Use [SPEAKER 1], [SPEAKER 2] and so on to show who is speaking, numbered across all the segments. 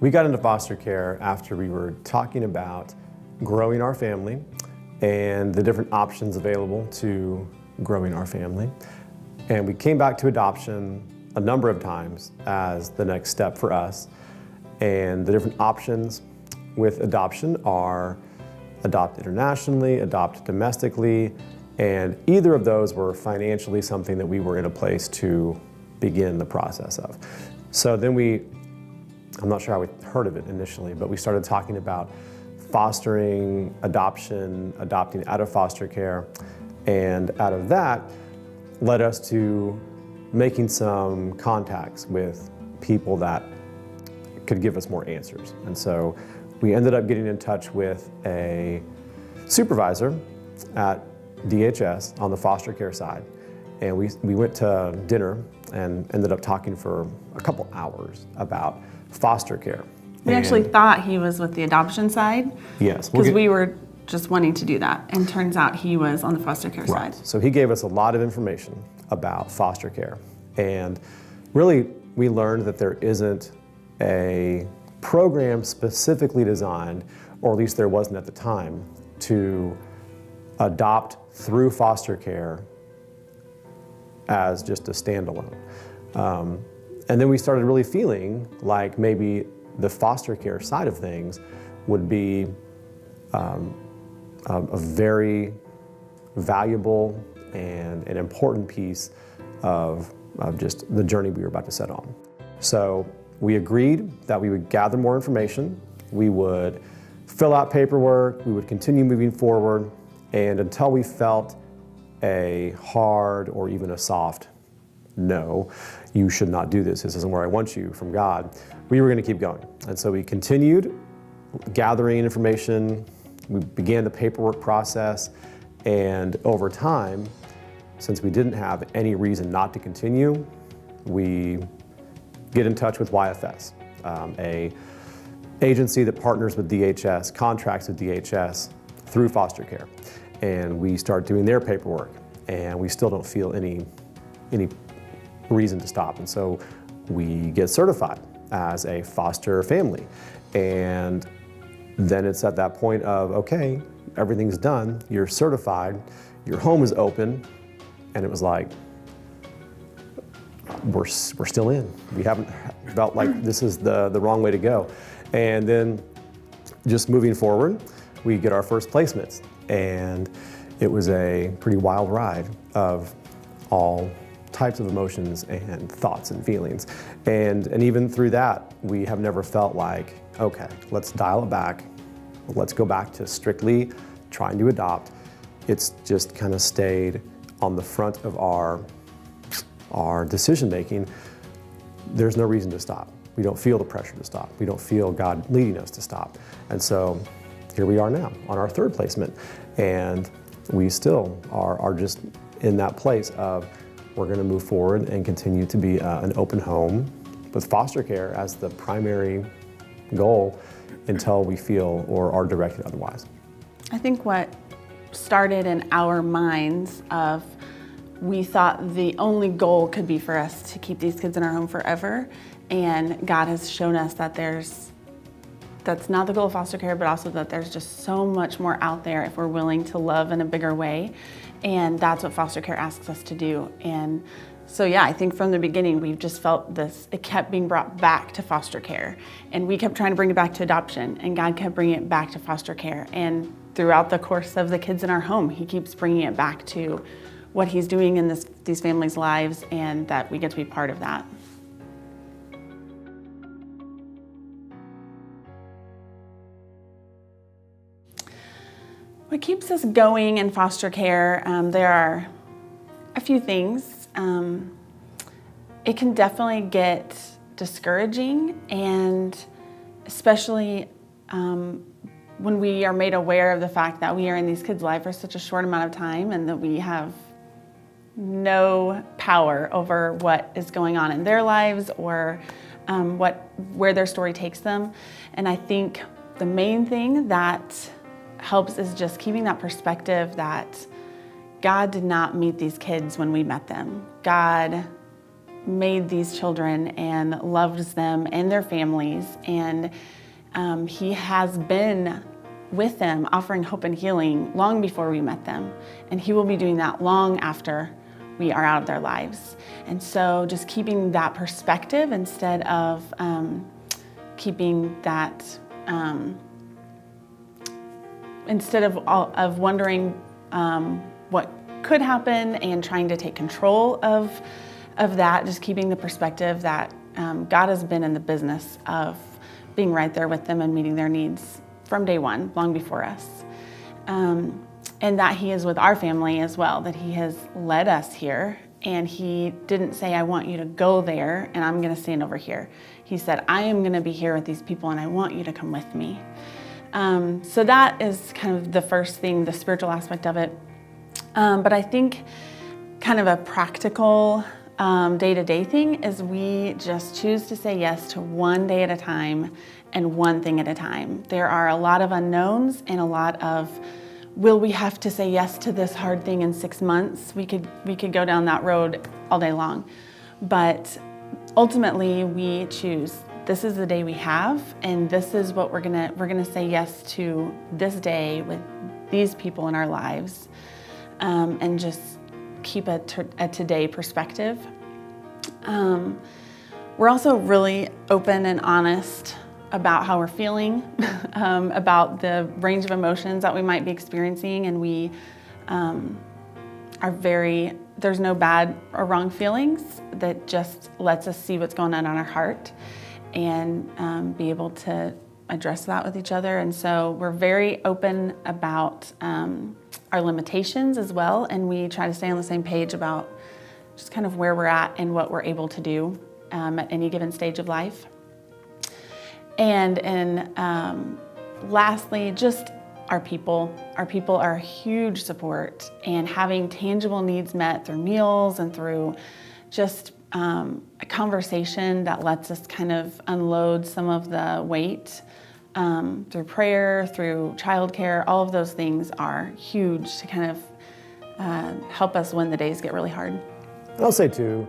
[SPEAKER 1] We got into foster care after we were talking about growing our family and the different options available to growing our family. And we came back to adoption a number of times as the next step for us. And the different options with adoption are adopt internationally, adopt domestically, and either of those were financially something that we were in a place to begin the process of. So then I'm not sure how we heard of it initially, but we started talking about fostering, adoption, adopting out of foster care, and out of that led us to making some contacts with people that could give us more answers. And so we ended up getting in touch with a supervisor at DHS on the foster care side. And we went to dinner and ended up talking for a couple hours about foster care.
[SPEAKER 2] We actually thought he was with the adoption side.
[SPEAKER 1] Yes.
[SPEAKER 2] Because we were just wanting to do that. And turns out he was on the foster care side.
[SPEAKER 1] So he gave us a lot of information about foster care. And really, we learned that there isn't a program specifically designed, or at least there wasn't at the time, to adopt through foster care as just a standalone. And then we started really feeling like maybe the foster care side of things would be a very valuable and an important piece of just the journey we were about to set on. So we agreed that we would gather more information, we would fill out paperwork, we would continue moving forward, and until we felt a hard or even a soft no, you should not do this isn't where I want you from God, we were going to keep going. And so we continued gathering information, we began the paperwork process, and over time, since we didn't have any reason not to continue, we get in touch with YFS, a agency that partners with DHS, contracts with DHS through foster care. And we start doing their paperwork, and we still don't feel any reason to stop. And so we get certified as a foster family. And then it's at that point of, okay, everything's done, you're certified, your home is open, and it was like, we're still in. We haven't felt like this is the wrong way to go. And then just moving forward, we get our first placements. And it was a pretty wild ride of all types of emotions and thoughts and feelings. And even through that, we have never felt like, okay, let's dial it back. Let's go back to strictly trying to adopt. It's just kind of stayed on the front of our decision making. There's no reason to stop. We don't feel the pressure to stop. We don't feel God leading us to stop. And so here we are now on our third placement. And we still are just in that place of we're going to move forward and continue to be an open home with foster care as the primary goal until we feel or are directed otherwise.
[SPEAKER 2] I think what started in our minds of we thought the only goal could be for us to keep these kids in our home forever, and God has shown us that that's not the goal of foster care, but also that there's just so much more out there if we're willing to love in a bigger way. And that's what foster care asks us to do. And so yeah, I think from the beginning, we've just felt this, it kept being brought back to foster care. And we kept trying to bring it back to adoption, and God kept bringing it back to foster care. And throughout the course of the kids in our home, He keeps bringing it back to what He's doing in these families' lives, and that we get to be part of that. What keeps us going in foster care, there are a few things. It can definitely get discouraging, and especially when we are made aware of the fact that we are in these kids' lives for such a short amount of time and that we have no power over what is going on in their lives or where their story takes them. And I think the main thing that helps is just keeping that perspective that God did not meet these kids when we met them. God made these children and loves them and their families, and He has been with them offering hope and healing long before we met them, and He will be doing that long after we are out of their lives. And so just keeping that perspective instead of keeping that instead of wondering what could happen and trying to take control of that, just keeping the perspective that God has been in the business of being right there with them and meeting their needs from day one, long before us. And that He is with our family as well, that He has led us here. And He didn't say, I want you to go there and I'm going to stand over here. He said, I am going to be here with these people and I want you to come with me. So that is kind of the first thing, the spiritual aspect of it. But I think kind of a practical day-to-day thing is we just choose to say yes to one day at a time and one thing at a time. There are a lot of unknowns and a lot of, will we have to say yes to this hard thing in 6 months? We could go down that road all day long. But ultimately we choose, this is the day we have, and this is what we're gonna say yes to this day with these people in our lives, and just keep a today perspective. We're also really open and honest about how we're feeling, about the range of emotions that we might be experiencing, and we there's no bad or wrong feelings, that just lets us see what's going on our heart and be able to address that with each other. And so we're very open about our limitations as well, and we try to stay on the same page about just kind of where we're at and what we're able to do at any given stage of life. And lastly, just our people. Our people are a huge support, and having tangible needs met through meals and through just a conversation that lets us kind of unload some of the weight through prayer, through childcare. All of those things are huge to kind of help us when the days get really hard.
[SPEAKER 1] I'll say too,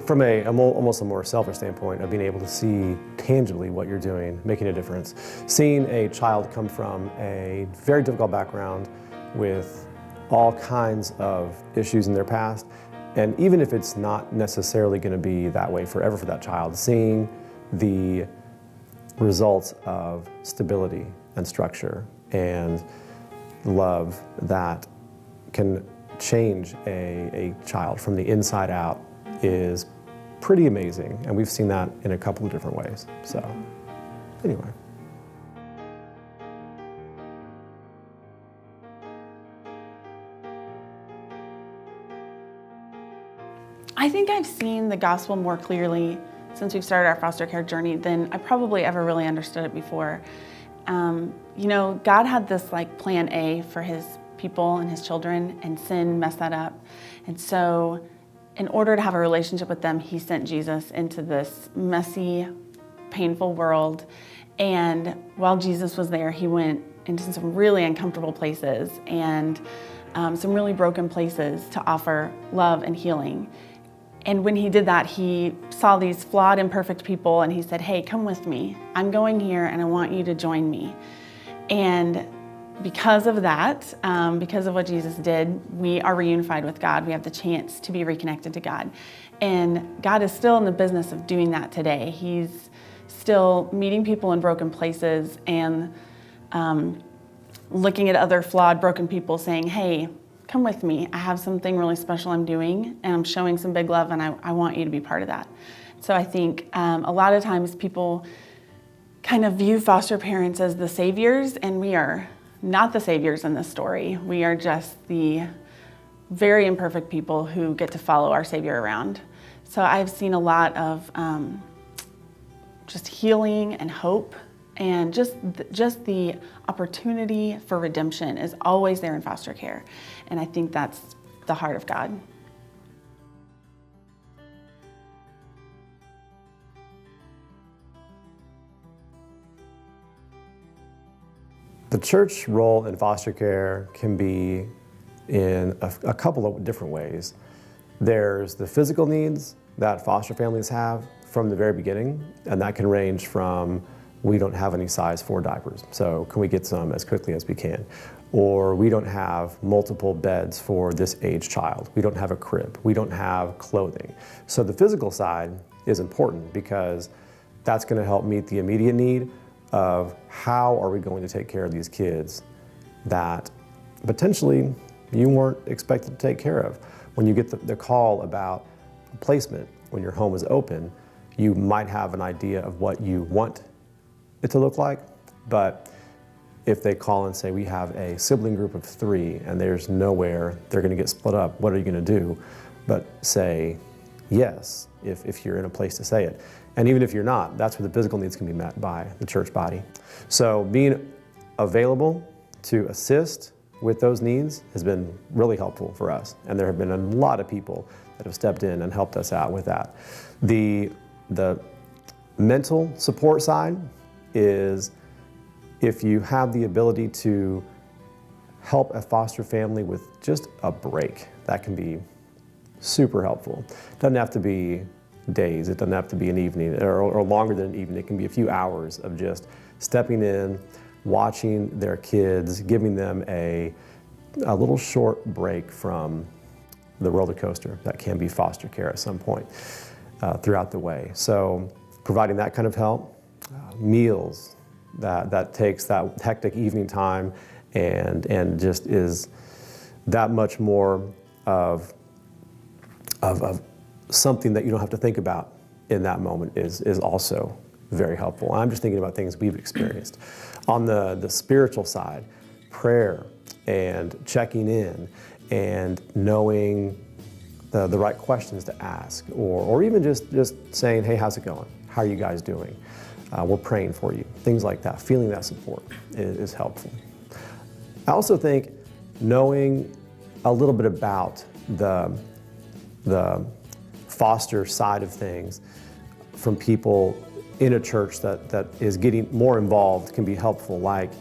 [SPEAKER 1] from almost a more selfish standpoint of being able to see tangibly what you're doing, making a difference. Seeing a child come from a very difficult background with all kinds of issues in their past, and even if it's not necessarily going to be that way forever for that child, seeing the results of stability and structure and love that can change a child from the inside out is pretty amazing, and we've seen that in a couple of different ways. So anyway.
[SPEAKER 2] I think I've seen the gospel more clearly since we've started our foster care journey than I probably ever really understood it before. God had this plan A for His people and His children, and sin messed that up. And so in order to have a relationship with them, He sent Jesus into this messy, painful world. And while Jesus was there, He went into some really uncomfortable places and some really broken places to offer love and healing. And when He did that, He saw these flawed, imperfect people, and He said, hey, come with me. I'm going here, and I want you to join me. And because of that, because of what Jesus did, we are reunified with God. We have the chance to be reconnected to God. And God is still in the business of doing that today. He's still meeting people in broken places and looking at other flawed, broken people saying, hey, come with me. I have something really special I'm doing, and I'm showing some big love, and I want you to be part of that. So I think a lot of times people kind of view foster parents as the saviors, and we are not the saviors in this story. We are just the very imperfect people who get to follow our Savior around. So I've seen a lot of just healing and hope And just the opportunity for redemption is always there in foster care. And I think that's the heart of God.
[SPEAKER 1] The church role in foster care can be in a couple of different ways. There's the physical needs that foster families have from the very beginning, and that can range from, we don't have any size 4 diapers, so can we get some as quickly as we can? Or we don't have multiple beds for this age child. We don't have a crib. We don't have clothing. So the physical side is important because that's going to help meet the immediate need of how are we going to take care of these kids that potentially you weren't expected to take care of. When you get the call about placement, when your home is open, you might have an idea of what you want it to look like, but if they call and say, we have a sibling group of 3 and there's nowhere they're gonna get split up, what are you gonna do? But say yes, if you're in a place to say it. And even if you're not, that's where the physical needs can be met by the church body. So being available to assist with those needs has been really helpful for us. And there have been a lot of people that have stepped in and helped us out with that. The mental support side is if you have the ability to help a foster family with just a break, that can be super helpful. It doesn't have to be days, it doesn't have to be an evening or longer than an evening. It can be a few hours of just stepping in, watching their kids, giving them a little short break from the roller coaster that can be foster care at some point throughout the way. So providing that kind of help, meals that takes that hectic evening time and just is that much more of something that you don't have to think about in that moment is also very helpful. I'm just thinking about things we've experienced. On the spiritual side, prayer and checking in and knowing the right questions to ask, or even just saying, hey, how's it going? How are you guys doing? We're praying for you. Things like that, feeling that support is helpful. I also think knowing a little bit about the foster side of things from people in a church that is getting more involved can be helpful. Like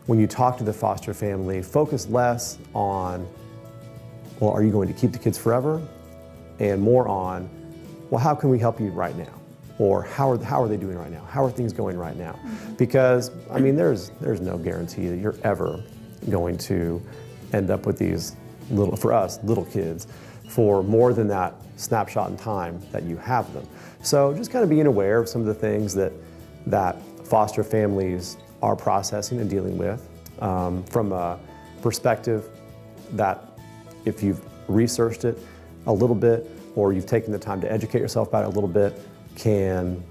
[SPEAKER 1] when you talk to the foster family, focus less on, well, are you going to keep the kids forever? And more on, well, how can we help you right now? Or how are they doing right now? How are things going right now? Because, I mean, there's no guarantee that you're ever going to end up with these little kids for more than that snapshot in time that you have them. So just kind of being aware of some of the things that foster families are processing and dealing with from a perspective that if you've researched it a little bit or you've taken the time to educate yourself about it a little bit, can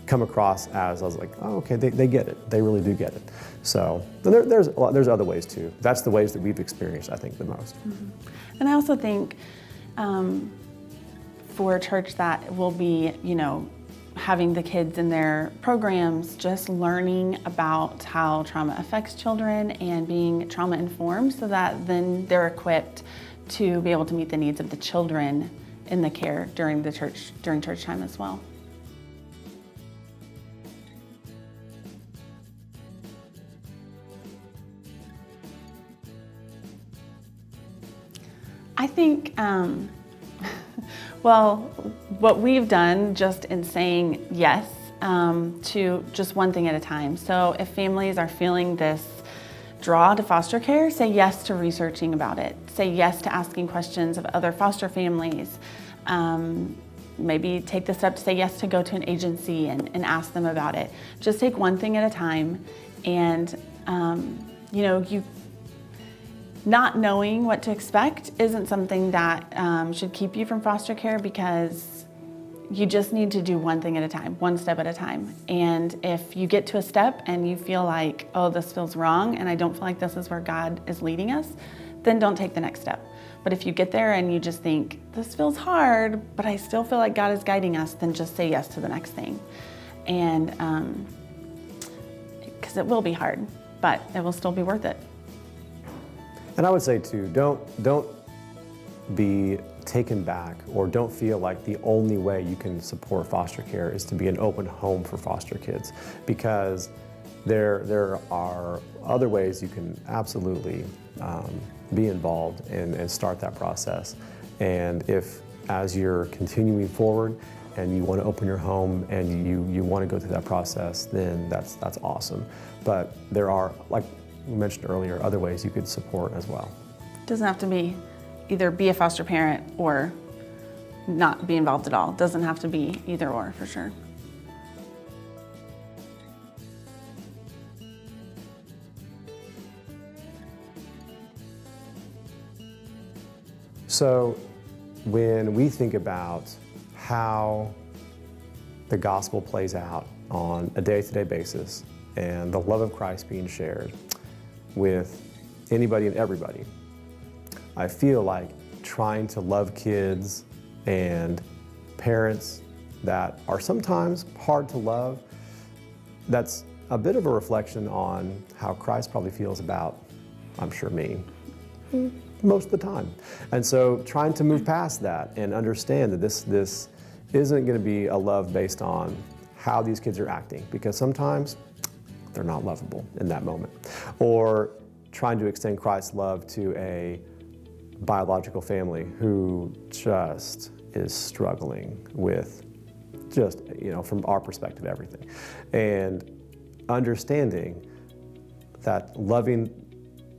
[SPEAKER 1] come across as, I was like, oh, okay, they get it. They really do get it. So there's other ways too. That's the ways that we've experienced, I think, the most.
[SPEAKER 2] And I also think for a church that will be, having the kids in their programs, just learning about how trauma affects children and being trauma informed so that then they're equipped to be able to meet the needs of the children in the care during church time as well. I think, well, what we've done just in saying yes to just one thing at a time. So if families are feeling this draw to foster care, say yes to researching about it. Say yes to asking questions of other foster families. Maybe take the step to say yes to go to an agency and ask them about it. Just take one thing at a time, and you not knowing what to expect isn't something that should keep you from foster care, because you just need to do one thing at a time, one step at a time. And if you get to a step and you feel like, oh, this feels wrong and I don't feel like this is where God is leading us, then don't take the next step. But if you get there and you just think, this feels hard, but I still feel like God is guiding us, then just say yes to the next thing. And because it will be hard, but it will still be worth it.
[SPEAKER 1] And I would say too, don't be taken back or don't feel like the only way you can support foster care is to be an open home for foster kids, because there are other ways you can absolutely be involved and start that process. And if, as you're continuing forward and you want to open your home and you want to go through that process, then that's awesome. But there are, like we mentioned earlier, other ways you could support as well.
[SPEAKER 2] It doesn't have to be either be a foster parent or not be involved at all. It doesn't have to be either or, for sure.
[SPEAKER 1] So when we think about how the gospel plays out on a day-to-day basis and the love of Christ being shared with anybody and everybody, I feel like trying to love kids and parents that are sometimes hard to love, that's a bit of a reflection on how Christ probably feels about, I'm sure, me, most of the time. And so trying to move past that and understand that this isn't going to be a love based on how these kids are acting, because sometimes they're not lovable in that moment. Or trying to extend Christ's love to a biological family who just is struggling with just, from our perspective, everything. And understanding that loving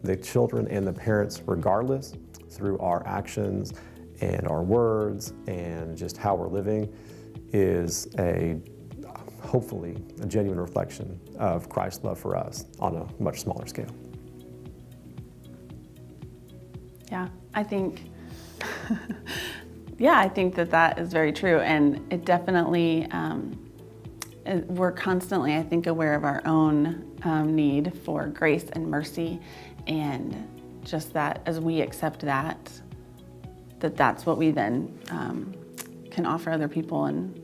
[SPEAKER 1] the children and the parents regardless through our actions and our words and just how we're living is hopefully a genuine reflection of Christ's love for us on a much smaller scale.
[SPEAKER 2] Yeah, I think, I think that is very true. And it definitely, we're constantly, I think, aware of our own need for grace and mercy, and just that as we accept that's what we then can offer other people. And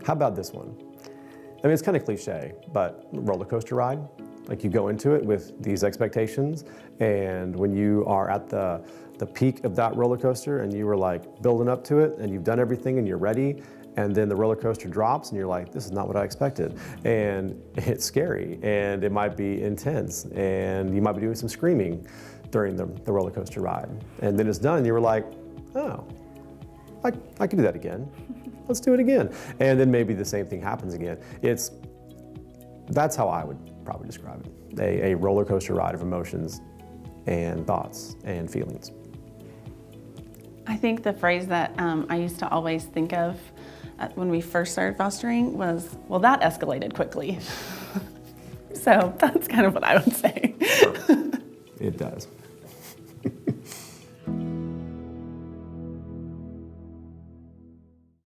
[SPEAKER 1] How about this one? I mean, it's kind of cliche, but roller coaster ride. Like, you go into it with these expectations, and when you are at the peak of that roller coaster and you were like building up to it and you've done everything and you're ready, and then the roller coaster drops and you're like, this is not what I expected. And it's scary and it might be intense and you might be doing some screaming during the roller coaster ride. And then it's done and you were like, oh, I can do that again. Let's do it again. And then maybe the same thing happens again. That's how I would probably describe it. A roller coaster ride of emotions and thoughts and feelings.
[SPEAKER 2] I think the phrase that I used to always think of when we first started fostering was, well, that escalated quickly. So that's kind of what I would say.
[SPEAKER 1] It does.